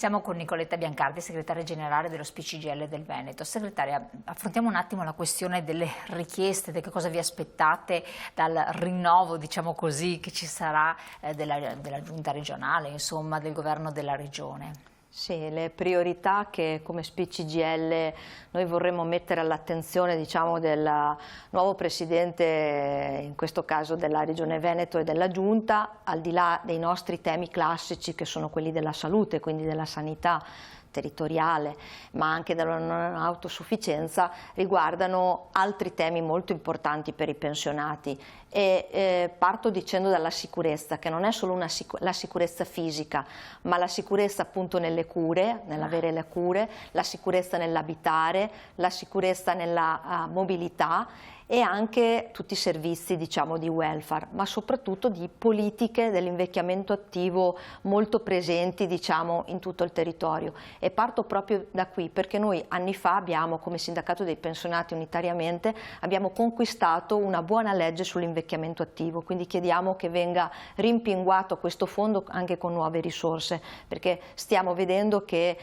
Siamo con Nicoletta Biancardi, segretaria generale dello SPCGIL del Veneto. Segretaria, affrontiamo un attimo la questione delle richieste, di che cosa vi aspettate dal rinnovo, diciamo così, che ci sarà della giunta regionale, insomma, del governo della regione. Sì, le priorità che come SPCGIL noi vorremmo mettere all'attenzione, diciamo, del nuovo presidente, in questo caso della Regione Veneto e della Giunta, al di là dei nostri temi classici che sono quelli della salute, quindi della sanità territoriale, ma anche della non autosufficienza, riguardano altri temi molto importanti per i pensionati. E parto dicendo dalla sicurezza, che non è solo la sicurezza fisica, ma la sicurezza appunto nelle cure, nell'avere le cure, la sicurezza nell'abitare, la sicurezza nella mobilità e anche tutti i servizi, diciamo, di welfare, ma soprattutto di politiche dell'invecchiamento attivo molto presenti, diciamo, in tutto il territorio. E parto proprio da qui, perché noi anni fa abbiamo, come Sindacato dei Pensionati unitariamente, abbiamo conquistato una buona legge sull'invecchiamento attivo, quindi chiediamo che venga rimpinguato questo fondo anche con nuove risorse, perché stiamo vedendo che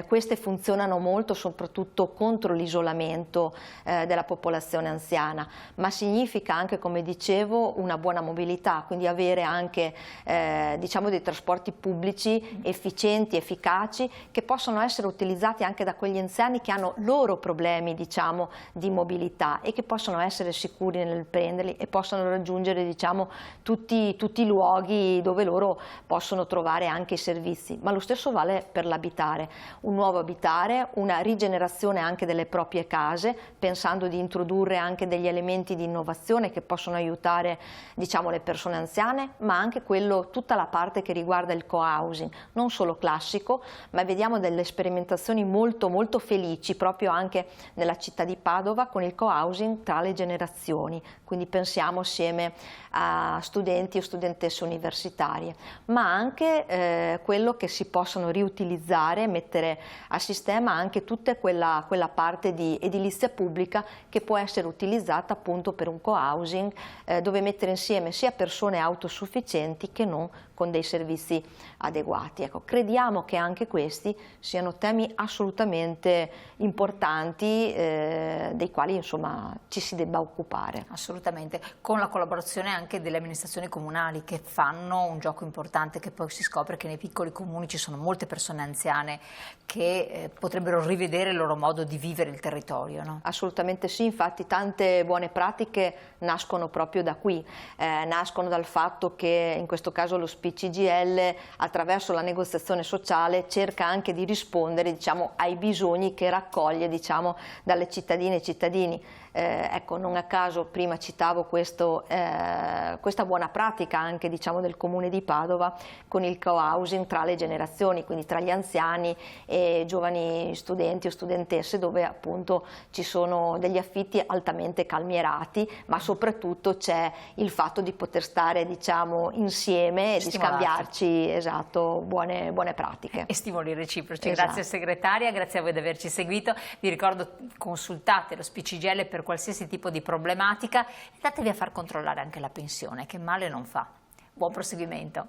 queste funzionano molto, soprattutto contro l'isolamento della popolazione anziana. Ma significa anche, come dicevo, una buona mobilità, quindi avere anche diciamo dei trasporti pubblici efficienti, efficaci, che possono essere utilizzati anche da quegli anziani che hanno loro problemi, diciamo, di mobilità e che possono essere sicuri nel prenderli e possono raggiungere, diciamo, tutti i luoghi dove loro possono trovare anche i servizi. Ma lo stesso vale per l'abitare, un nuovo abitare, una rigenerazione anche delle proprie case, pensando di introdurre anche degli elementi di innovazione che possono aiutare, diciamo, le persone anziane, ma anche tutta la parte che riguarda il co-housing, non solo classico, ma vediamo delle sperimentazioni molto molto felici proprio anche nella città di Padova con il co-housing tra le generazioni, quindi pensiamo assieme a studenti o studentesse universitarie, ma anche quello che si possono riutilizzare, mettere a sistema anche tutta quella parte di edilizia pubblica che può essere utilizzata appunto per un co-housing dove mettere insieme sia persone autosufficienti che non con dei servizi adeguati. Ecco, crediamo che anche questi siano temi assolutamente importanti dei quali, insomma, ci si debba occupare. Assolutamente, con la collaborazione anche delle amministrazioni comunali che fanno un gioco importante, che poi si scopre che nei piccoli comuni ci sono molte persone anziane che potrebbero rivedere il loro modo di vivere il territorio, no? Assolutamente sì, infatti tante buone pratiche nascono proprio da qui, nascono dal fatto che in questo caso lo SPCGIL attraverso la negoziazione sociale cerca anche di rispondere, diciamo, ai bisogni che raccoglie, diciamo, dalle cittadine e cittadini. Ecco, non a caso prima citavo questa buona pratica anche, diciamo, del Comune di Padova con il co-housing tra le generazioni, quindi tra gli anziani e giovani studenti o studentesse, dove appunto ci sono degli affitti altamente calmierati, ma soprattutto c'è il fatto di poter stare, diciamo, insieme e di scambiarci, esatto, buone pratiche. E stimoli reciproci. Esatto. Grazie segretaria, grazie a voi di averci seguito. Vi ricordo, consultate lo SPCGIL per qualsiasi tipo di problematica e datevi a far controllare anche la pensione, che male non fa. Buon proseguimento.